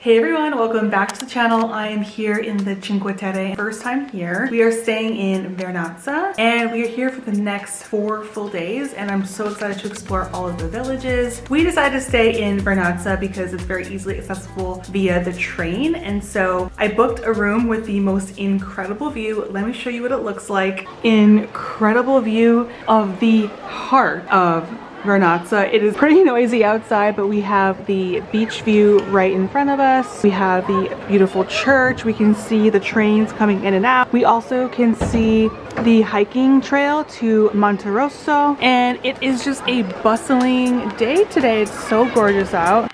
Hey everyone, welcome back to the channel. I am here in the Cinque Terre. First time here. We are staying in Vernazza and we are here for the next 4 full days and I'm so excited to explore all of the villages. We decided to stay in Vernazza because it's very easily accessible via the train, and so I booked a room with the most incredible view. Let me show you what it looks like. Incredible view of the heart of Vernazza. It is pretty noisy outside, but we have the beach view right in front of us. We have the beautiful church. We can see the trains coming in and out. We also can see the hiking trail to Monterosso, and it is just a bustling day today. It's so gorgeous out.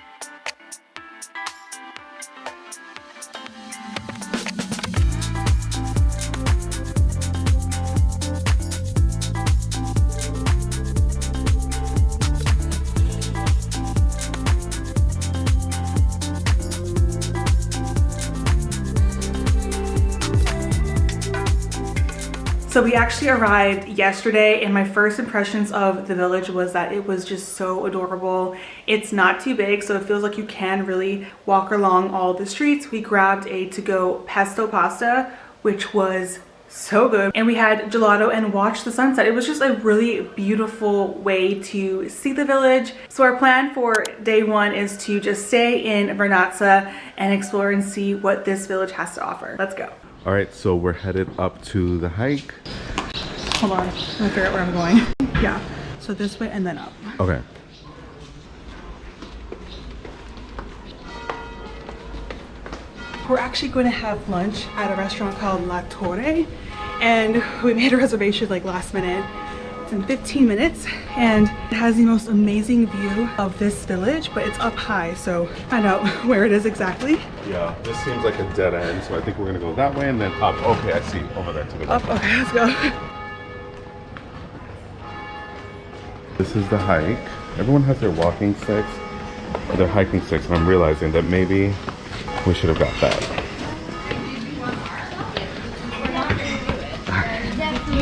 So we actually arrived yesterday and my first impressions of the village was that it was just so adorable. It's not too big, so it feels like you can really walk along all the streets. We grabbed a to-go pesto pasta, which was so good. And we had gelato and watched the sunset. It was just a really beautiful way to see the village. So our plan for day 1 is to just stay in Vernazza and explore and see what this village has to offer. Let's go. All right, so we're headed up to the hike. Hold on, I'm gonna figure out where I'm going. Yeah, so this way and then up. Okay. We're actually going to have lunch at a restaurant called La Torre, and we made a reservation like last minute. It's in 15 minutes and it has the most amazing view of this village, but it's up high, so find out where it is exactly. Yeah, this seems like a dead end, so I think we're gonna go that way and then up. Okay, I see, over there to the up. Okay, let's go. This is the hike. Everyone has their walking sticks or their hiking sticks, and I'm realizing that maybe we should have got that.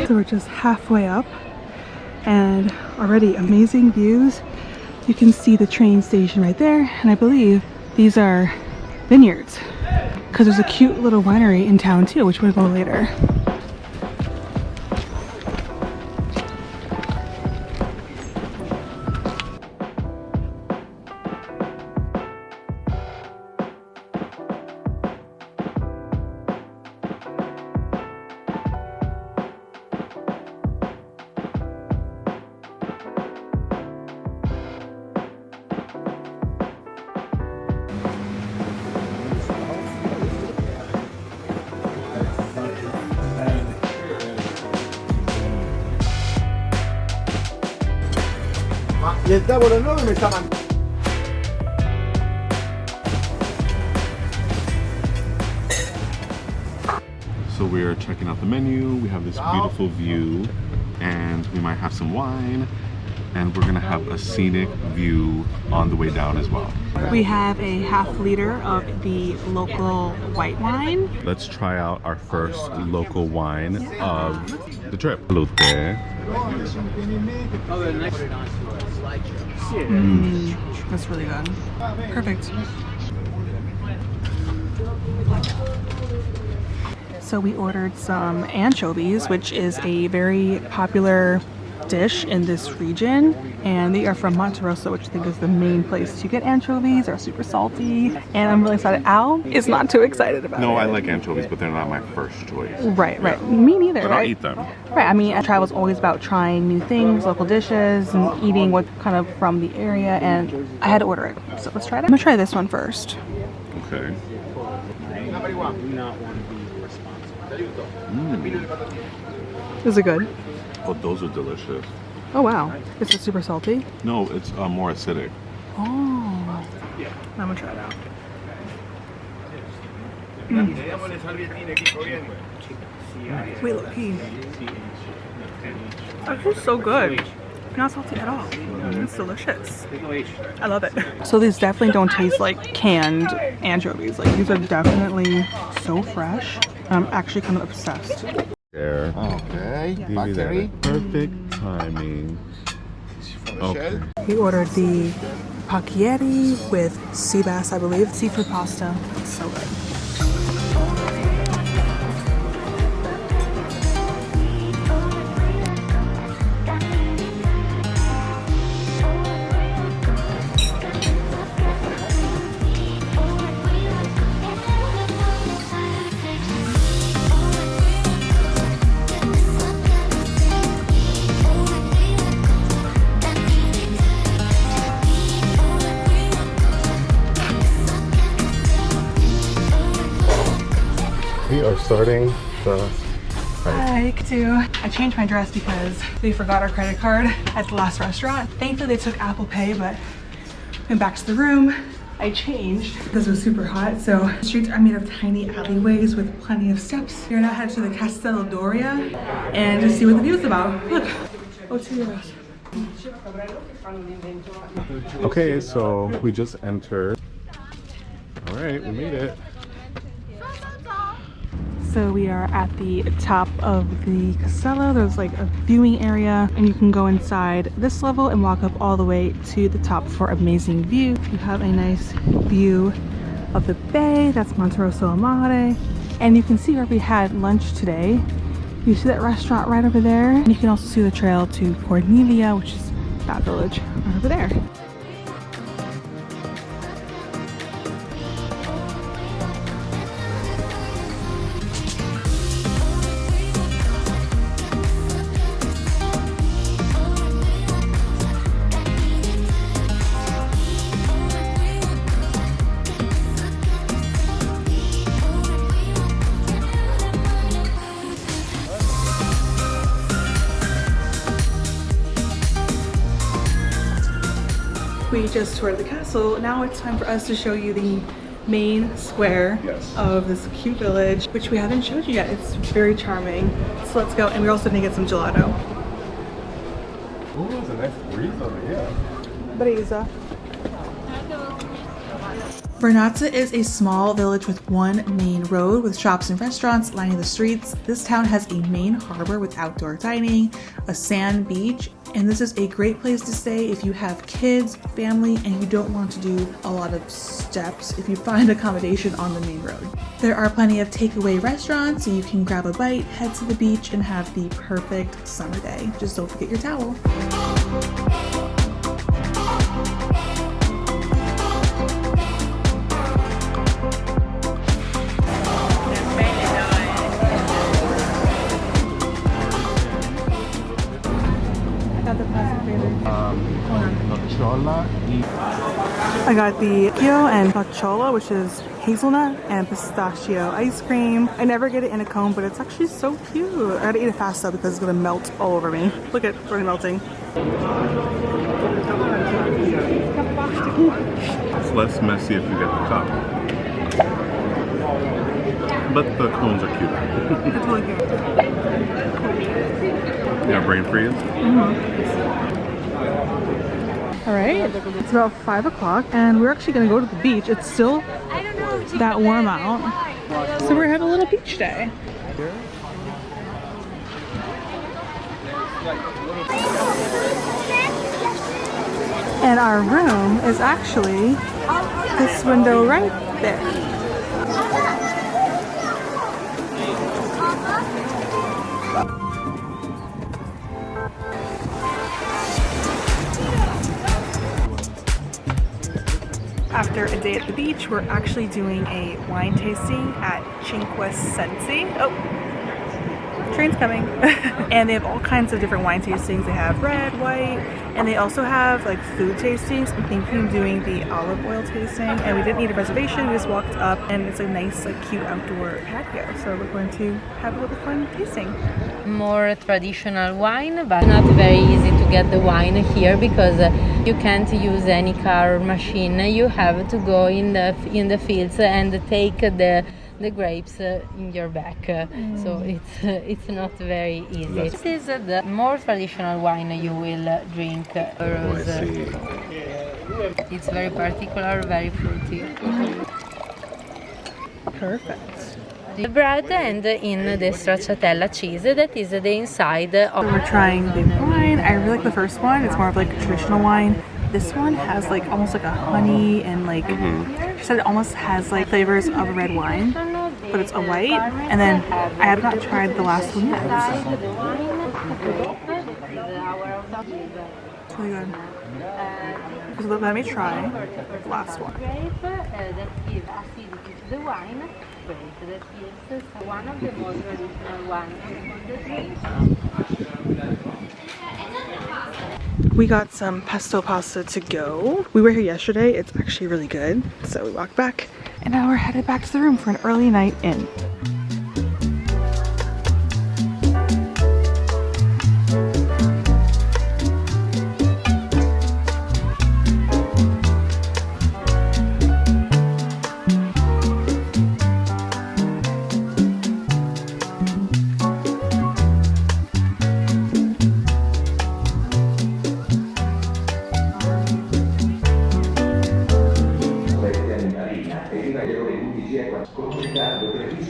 So we're just halfway up and already amazing views. You can see the train station right there, and I believe these are vineyards because there's a cute little winery in town too, which we'll go later. So we're checking out the menu. We have this beautiful view and we might have some wine, and we're gonna have a scenic view on the way down as well. We have a half liter of the local white wine. Let's try out our first local wine of the trip. Salute. That's really good. Perfect. So we ordered some anchovies, which is a very popular dish in this region, and they are from Monterosso, which I think is the main place to get anchovies. They're super salty, and I'm really excited. Al is not too excited about it. No, I like anchovies, but they're not my first choice. Right. Me neither, but right? I'll eat them. Right, I mean, travel is always about trying new things, local dishes, and eating what's kind of from the area, and I had to order it. So let's try it. I'm gonna try this one first. Okay. Is it good? Oh, those are delicious. Oh wow, is it super salty? No, it's more acidic. Oh, yeah. I'm gonna try it out. Wait, look, that's just so good. Not salty at all. It's delicious. I love it. So these definitely don't taste like canned anchovies. Like, these are definitely so fresh. I'm actually kind of obsessed. There. Okay, Give me that perfect timing. Okay. We ordered the pacchieri with sea bass, I believe. Seafood pasta. It's so good. We are starting the hike to. I changed my dress because they forgot our credit card at the last restaurant. Thankfully they took Apple Pay, but went back to the room. I changed because it was super hot. So the streets are made of tiny alleyways with plenty of steps. We're now headed to the Castello Doria and just see what the view is about. Look, oh, 2 euros. Okay, so we just entered. All right, we made it. So we are at the top of the Castello. There's like a viewing area and you can go inside this level and walk up all the way to the top for amazing view. You have a nice view of the bay. That's Monterosso al Mare. And you can see where we had lunch today. You see that restaurant right over there. And you can also see the trail to Corniglia, which is that village right over there. We just toured the castle. Now it's time for us to show you the main square of this cute village, which we haven't showed you yet. It's very charming. So let's go. And we're also gonna get some gelato. Oh, there's a nice breeze over here. Brisa. Vernazza is a small village with one main road with shops and restaurants lining the streets. This town has a main harbor with outdoor dining, a sand beach, and this is a great place to stay if you have kids, family, and you don't want to do a lot of steps if you find accommodation on the main road. There are plenty of takeaway restaurants, so you can grab a bite, head to the beach, and have the perfect summer day. Just don't forget your towel. I got the Kyo and Nocciola, which is hazelnut and pistachio ice cream. I never get it in a cone, but it's actually so cute. I gotta eat it fast though because it's gonna melt all over me. Look at it, it's already melting. It's less messy if you get the cup. But the cones are cute. It's really cute. You got brain freeze? All right, it's about 5 o'clock and we're actually gonna go to the beach. It's still that warm out. So we're having a little beach day. And our room is actually this window right there. After a day at the beach, we're actually doing a wine tasting at Cinque Sensi. Oh, train's coming. And they have all kinds of different wine tastings. They have red, white, and they also have like food tastings. I'm thinking of doing the olive oil tasting, and we didn't need a reservation. We just walked up, and it's a nice, like, cute outdoor patio. So we're going to have a little fun tasting. More traditional wine, but not very easy to get the wine here because you can't use any car or machine. You have to go in the fields and take the grapes in your back. So it's not very easy. This is the more traditional wine you will drink. Rose. It's very particular, very fruity. Perfect. the bread and in the stracciatella cheese that is the inside of. We're trying the wine. I really like the first one. It's more of like a traditional wine. This one has like almost like a honey and like she said it almost has like flavors of a red wine, but it's a white. And then I have not tried the last one yet. It's really good. So let me try the last one. Grape that gives acidity to the wine. Grape that is one of the most traditional wines of the drink. We got some pesto pasta to go. We were here yesterday. It's actually really good. So we walked back and now we're headed back to the room for an early night in.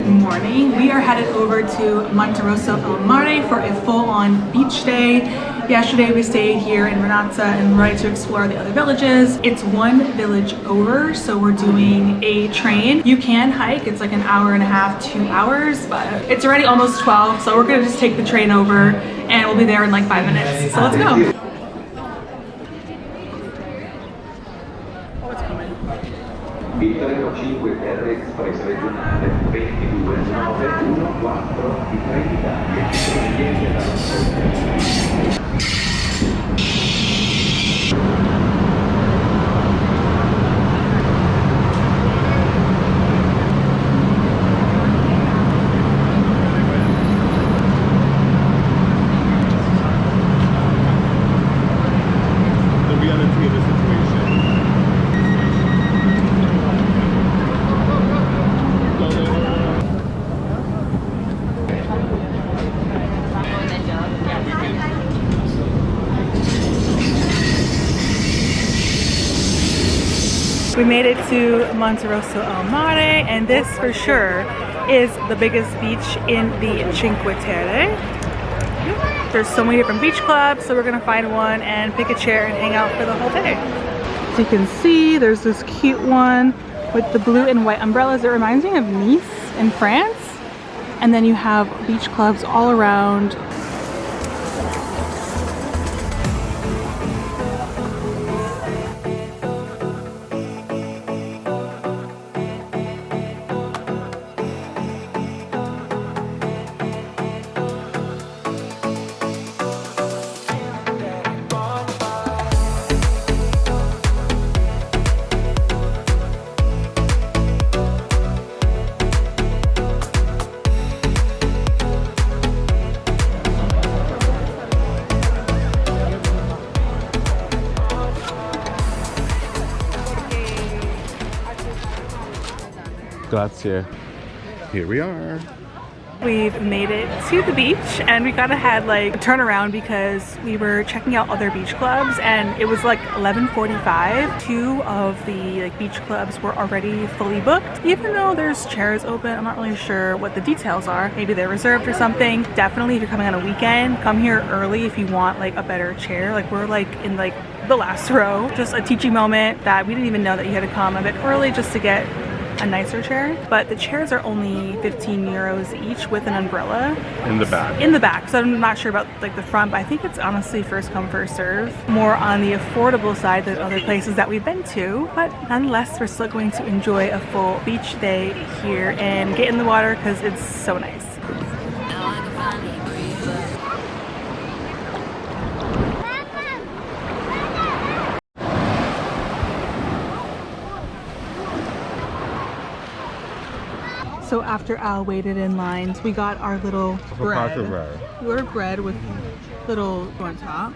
Morning. We are headed over to Monterosso al Mare for a full-on beach day. Yesterday we stayed here in Vernazza and ready to explore the other villages. It's one village over, so we're doing a train. You can hike, it's like an hour and a half, 2 hours, but it's already almost 12, so we're gonna just take the train over and we'll be there in like 5 minutes. So let's go. Italy Cinque Terre Express regionale 22914 di Trenitalia proveniente dalla The reality of the situation. We made it to Monterosso al Mare, and this for sure is the biggest beach in the Cinque Terre. There's so many different beach clubs, so we're gonna find one and pick a chair and hang out for the whole day. As you can see, there's this cute one with the blue and white umbrellas. It reminds me of Nice in France. And then you have beach clubs all around. Grazie. Here we are. We've made it to the beach and we gotta had like a turnaround because we were checking out other beach clubs and it was like 11:45. Two of the like beach clubs were already fully booked. Even though there's chairs open, I'm not really sure what the details are. Maybe they're reserved or something. Definitely if you're coming on a weekend, come here early if you want like a better chair. Like we're like in like the last row. Just a teaching moment that we didn't even know that you had to come a bit early just to get a nicer chair, but the chairs are only 15 euros each with an umbrella In the back. in the back, so I'm not sure about like the front, but I think it's honestly first come first serve, more on the affordable side than other places that we've been to. But nonetheless, we're still going to enjoy a full beach day here and get in the water because it's so nice. So after Al waited in lines, we got our little bread. We ordered bread with little on top.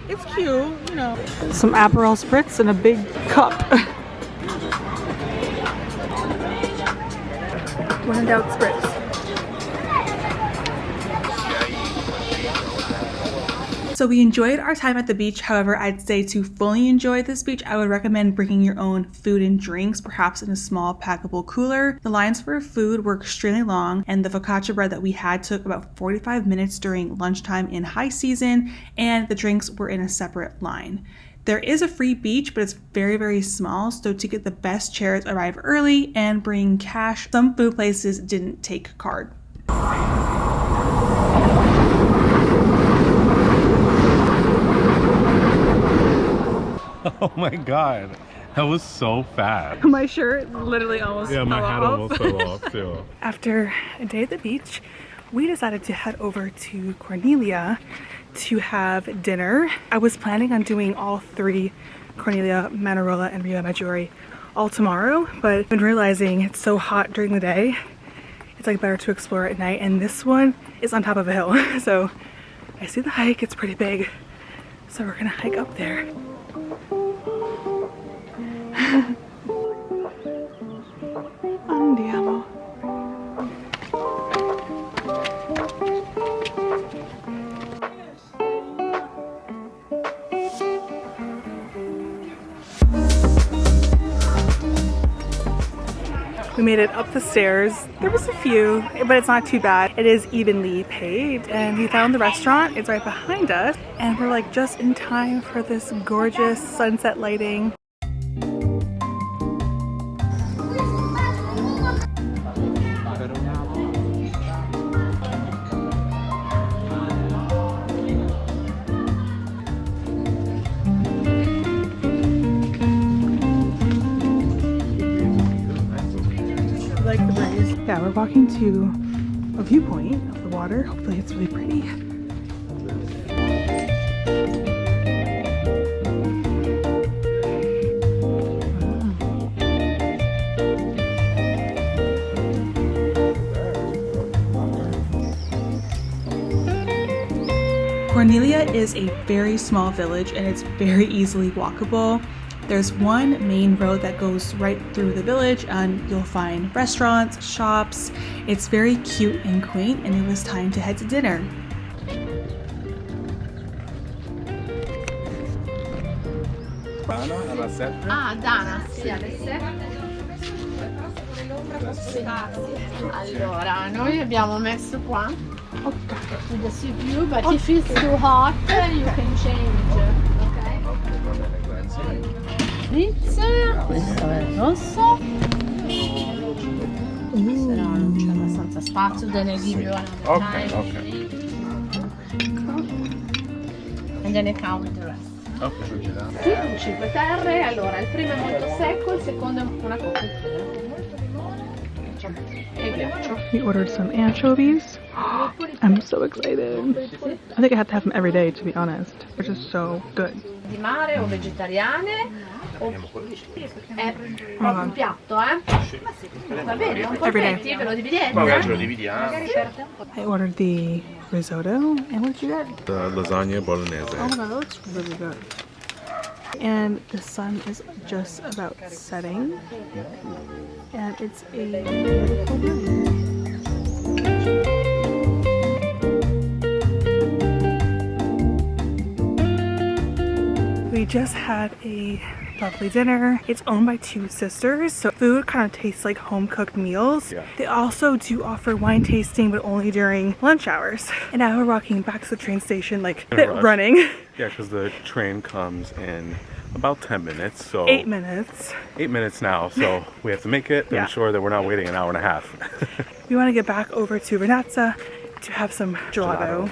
It's cute, you know. Some Aperol Spritz in a big cup. When in doubt, Spritz. So we enjoyed our time at the beach. However, I'd say to fully enjoy this beach, I would recommend bringing your own food and drinks, perhaps in a small packable cooler. The lines for food were extremely long, and the focaccia bread that we had took about 45 minutes during lunchtime in high season, and the drinks were in a separate line. There is a free beach, but it's very, very small, so to get the best chairs, arrive early and bring cash. Some food places didn't take card. Oh my god, that was so fast. My shirt literally almost Yeah, my fell hat off. almost fell off too. After a day at the beach, we decided to head over to Corniglia to have dinner. I was planning on doing all three, Corniglia, Manarola, and Riomaggiore, all tomorrow, but I've been realizing it's so hot during the day, it's like better to explore at night, and this one is on top of a hill. So I see the hike, it's pretty big, so we're gonna hike up there. Andiamo. We made it up the stairs. There was a few, but it's not too bad. It is evenly paved, and we found the restaurant. It's right behind us, and we're like just in time for this gorgeous sunset lighting. Like the breeze. Yeah, we're walking to a viewpoint of the water. Hopefully it's really pretty. Corniglia is a very small village and it's very easily walkable. There's one main road that goes right through the village and you'll find restaurants, shops. It's very cute and quaint, and it was time to head to dinner. Ah, DANAXSPANX, sì, alle 7. Allora, noi abbiamo messo qua with the sea view, but if it's too hot, you can change. Ok? Questo è il rosso. Se no non c'è abbastanza spazio, then I give you another time. Okay. And then I count the rest. Okay. Cinque Terre, allora il primo è molto secco, il secondo è una coccolina. E ghiaccio. We ordered some anchovies. I'm so excited. I think I have to have them every day, to be honest. They're just so good. Di mare o vegetariane o è proprio un piatto, Va bene, un colpetti, ve lo dividete? Magari ce lo dividiamo. I ordered the risotto, and what did you get? The lasagna bolognese. Oh my god, that looks really good. And the sun is just about setting, and it's a beautiful night. We just had a lovely dinner. It's owned by two sisters, so food kind of tastes like home-cooked meals. Yeah. They also do offer wine tasting, but only during lunch hours. And now we're walking back to the train station, like running. Yeah, because the train comes in about 10 minutes, so 8 minutes. 8 minutes now, so we have to make it to Yeah. ensure that we're not waiting an hour and a half. We want to get back over to Vernazza to have some gelato.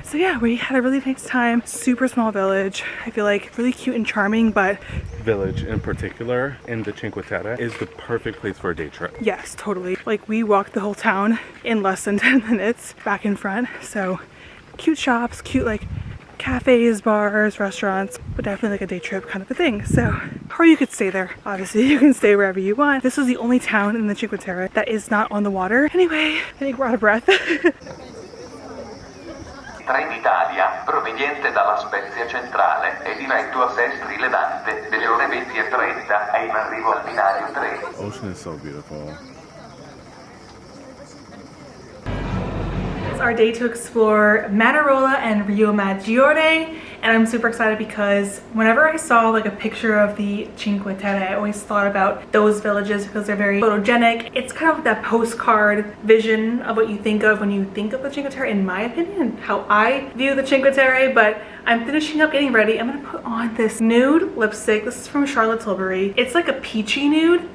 So yeah, we had a really nice time. Super small village. I feel like really cute and charming, but Village in particular in the Cinque Terre is the perfect place for a day trip. yes, totally. Like we walked the whole town in less than 10 minutes back in front. So cute shops, cute like cafes, bars, restaurants, but definitely like a day trip kind of a thing. So, or you could stay there. Obviously, you can stay wherever you want. This was the only town in the Cinque Terre that is not on the water. Anyway, I think we're out of breath. Trenitalia, proveniente dalla Spezia centrale, è diretto a Sestri Levante delle ore 20:30 e in arrivo al binario 3. Ocean is so beautiful. our day to explore Manarola and Riomaggiore, and I'm super excited because whenever I saw like a picture of the Cinque Terre, I always thought about those villages because they're very photogenic. It's kind of like that postcard vision of what you think of when you think of the Cinque Terre, in my opinion, how I view the Cinque Terre. But I'm finishing up getting ready. I'm gonna put on this nude lipstick. This is from Charlotte Tilbury. It's like a peachy nude,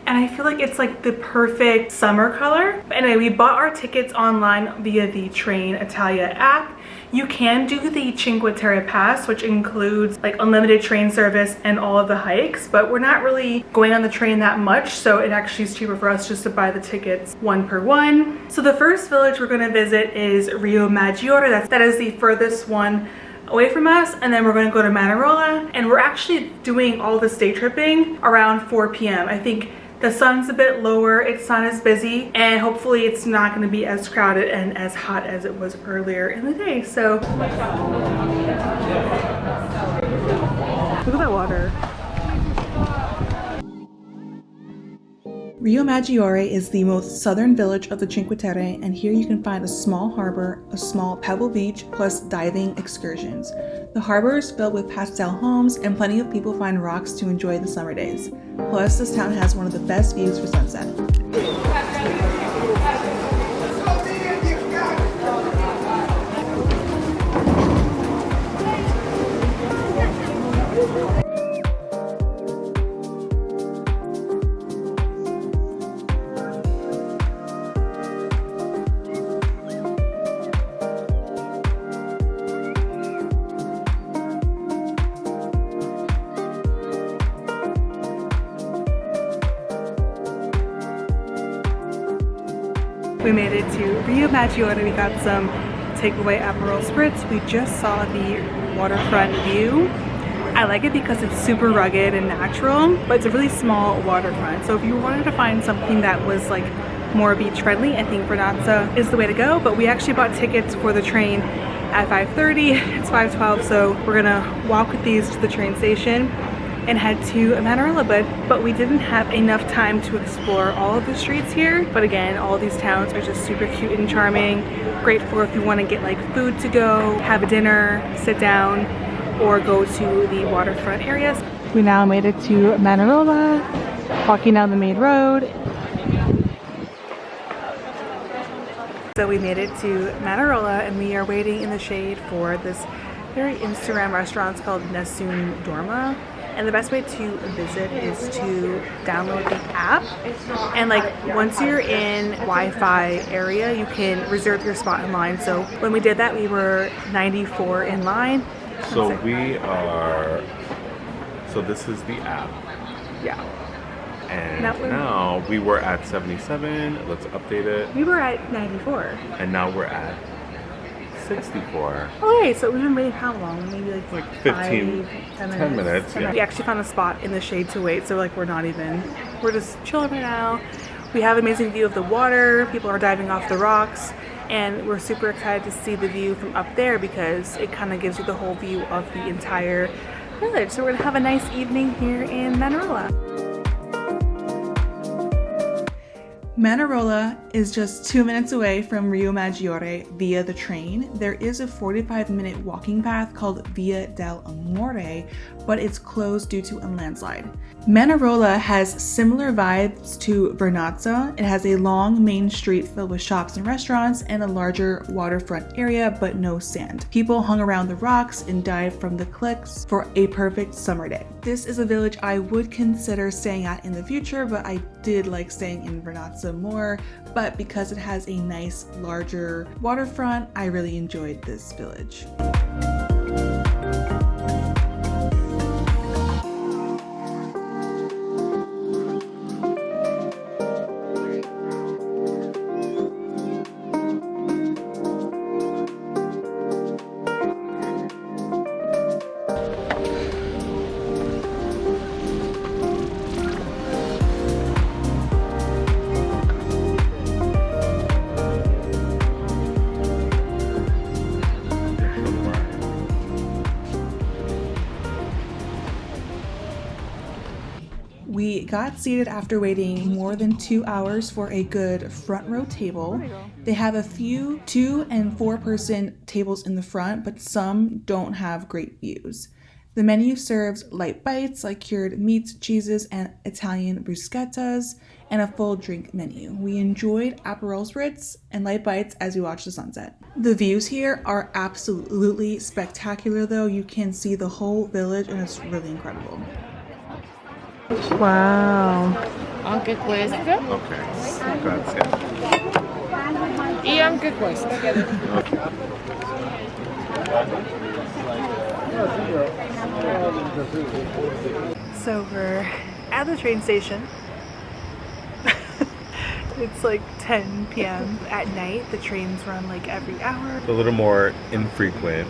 and I feel like it's like the perfect summer color. But anyway, we bought our tickets online via the Train Italia app. You can do the Cinque Terre pass, which includes like unlimited train service and all of the hikes, but we're not really going on the train that much, so it actually is cheaper for us just to buy the tickets one per one. So the first village we're gonna visit is Riomaggiore. That is the furthest one away from us, and then we're going to go to Manarola, and we're actually doing all this day tripping around 4 p.m. I think the sun's a bit lower, it's not as busy, and hopefully it's not going to be as crowded and as hot as it was earlier in the day. So look at that water. Riomaggiore is the most southern village of the Cinque Terre, and here you can find a small harbor, a small pebble beach, plus diving excursions. The harbor is filled with pastel homes, and plenty of people find rocks to enjoy the summer days. Plus, this town has one of the best views for sunset. We made it to Riomaggiore. We got some takeaway Aperol Spritz. We just saw the waterfront view. I like it because it's super rugged and natural, but it's a really small waterfront. So if you wanted to find something that was like more beach friendly, I think Vernazza is the way to go. But we actually bought tickets for the train at 5:30. It's 5:12, so we're gonna walk with these to the train station and head to Manarola, but we didn't have enough time to explore all of the streets here. But again, all these towns are just super cute and charming. Great for if you want to get like food to go, have a dinner, sit down, or go to the waterfront areas. We now made it to Manarola, walking down the main road. So we made it to Manarola, and we are waiting in the shade for this very Instagram restaurant. It's called Nessun Dorma. And the best way to visit is to download the app, and like once you're in Wi-Fi area, you can reserve your spot in line. So when we did that, we were 94 in line. So this is the app. Yeah. And now we were at 77. Let's update it. We were at 94. And now we're at 64. Okay, so we've been waiting how long? Maybe like 15, 10 minutes. Yeah. We actually found a spot in the shade to wait, so like we're just chilling right now. We have an amazing view of the water. People are diving off the rocks, and we're super excited to see the view from up there because it kind of gives you the whole view of the entire village. So we're gonna have a nice evening here in Manarola. Manarola is just 2 minutes away from Riomaggiore via the train. There is a 45-minute walking path called Via del Amore, but it's closed due to a landslide. Manarola has similar vibes to Vernazza. It has a long main street filled with shops and restaurants and a larger waterfront area, but no sand. People hung around the rocks and dived from the cliffs for a perfect summer day. This is a village I would consider staying at in the future, but I did like staying in Vernazza more, but because it has a nice larger waterfront, I really enjoyed this village. got seated after waiting more than 2 hours for a good front row table. They have a few 2- and 4-person tables in the front, but some don't have great views. The menu serves light bites like cured meats, cheeses, and Italian bruschettas, and a full drink menu. We enjoyed Aperol Spritz and light bites as we watched the sunset. The views here are absolutely spectacular though. You can see the whole village and it's really incredible. Wow. Anche queste. Okay, grazie. E anche queste. So we're at the train station. It's like 10 p.m. at night. The trains run like every hour. A little more infrequent.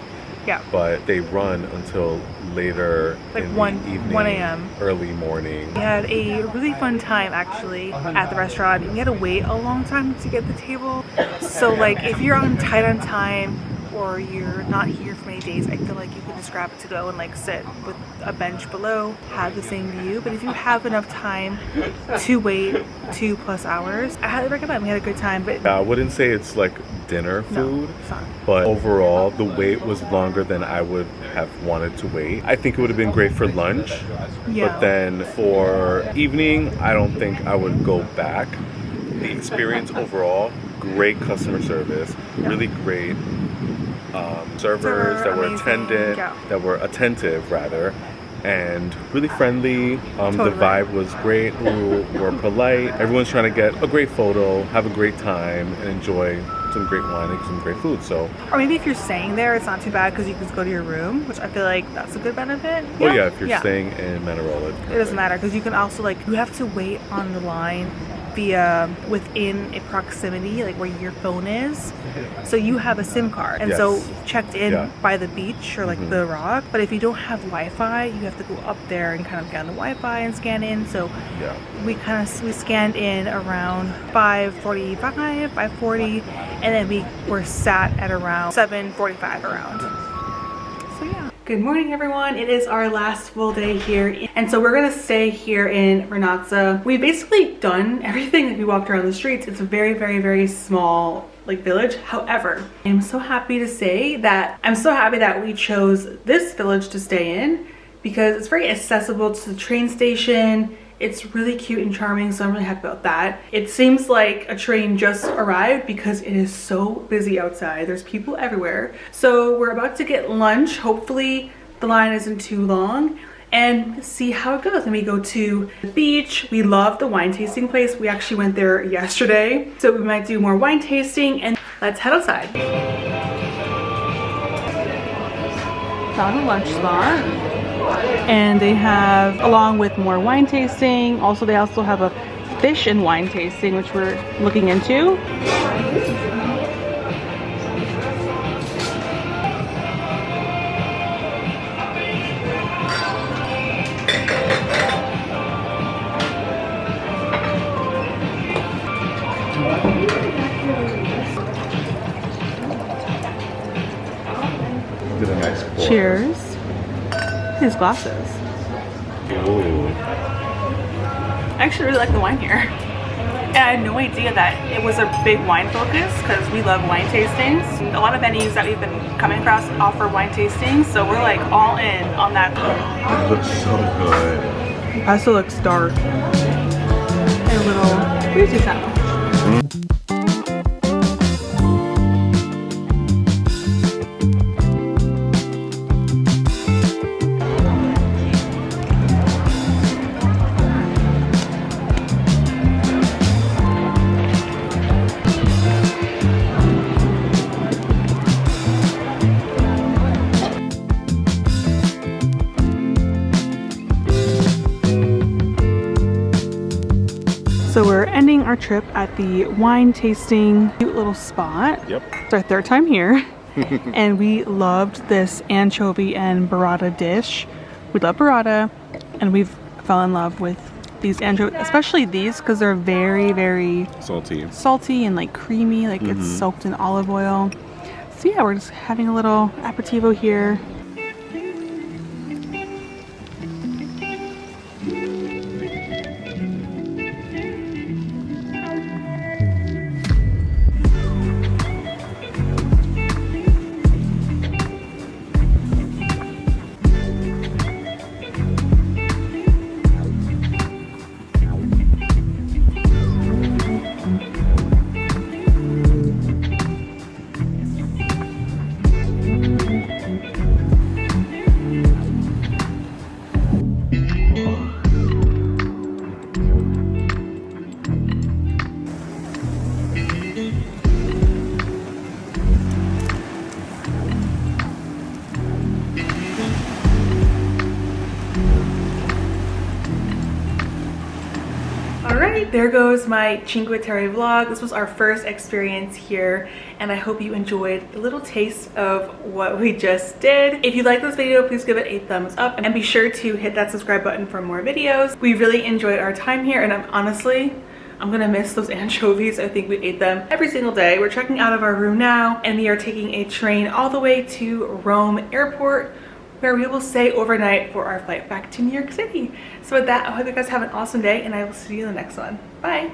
Yeah. But they run until later Like in 1 the evening, 1 a.m. early morning. We had a really fun time actually at the restaurant. We had to wait a long time to get the table. So like if you're tight on time or you're not here for many days, I feel like you can just grab it to go and like sit with a bench below, have the same view. But if you have enough time to wait 2+ hours, I highly recommend. We had a good time. But I wouldn't say it's like dinner food, it's not. but overall the wait was longer than I would have wanted to wait. I think it would have been great for lunch, Yeah. but then for evening, I don't think I would go back. The experience overall, great customer service, really great servers that were amazing. that were attentive rather, and really friendly. Totally. The vibe was great. We were polite. Everyone's trying to get a great photo, have a great time, and enjoy some great wine and some great food. So, or maybe if you're staying there, it's not too bad because you can just go to your room, which I feel like that's a good benefit. oh yeah, if you're staying in Manarola, it doesn't matter because you can also like you have to wait on the line via within a proximity like where your phone is, so you have a SIM card and so checked in by the beach or like the rock. But if you don't have Wi-Fi, you have to go up there and kind of get on the Wi-Fi and scan in. So we scanned in around 5:45, 5:40, and then we were sat at around 7:45 around. So yeah. Good morning everyone. It is our last full day here and so we're gonna stay here in Vernazza. We've basically done everything that we walked around the streets. It's a very, very, very small like village. However, I'm so happy that we chose this village to stay in because it's very accessible to the train station. It's really cute and charming, so I'm really happy about that. It seems like a train just arrived because it is so busy outside. There's people everywhere. So we're about to get lunch. Hopefully the line isn't too long and see how it goes. And we go to the beach. We love the wine tasting place. We actually went there yesterday. So we might do more wine tasting and let's head outside. Found a lunch spot. And they have, along with more wine tasting, they also have a fish and wine tasting, which we're looking into. Did a nice pour. Cheers. His glasses. Ooh. I actually really like the wine here. And I had no idea that it was a big wine focus because we love wine tastings. A lot of venues that we've been coming across offer wine tastings, so we're like all in on that. It looks so good. It also looks dark. And a little fruity sound. So we're ending our trip at the wine tasting cute little spot. Yep. It's our third time here. And we loved this anchovy and burrata dish. We love burrata and we've fell in love with these anchovies, especially these because they're very, very salty and like creamy, like it's soaked in olive oil. So yeah, we're just having a little aperitivo here. All right, there goes my Cinque Terre vlog. This was our first experience here, and I hope you enjoyed a little taste of what we just did. If you like this video, please give it a thumbs up and be sure to hit that subscribe button for more videos. We really enjoyed our time here, and I'm gonna miss those anchovies. I think we ate them every single day. We're checking out of our room now, and we are taking a train all the way to Rome Airport, where we will stay overnight for our flight back to New York City. So with that, I hope you guys have an awesome day, and I will see you in the next one. Bye.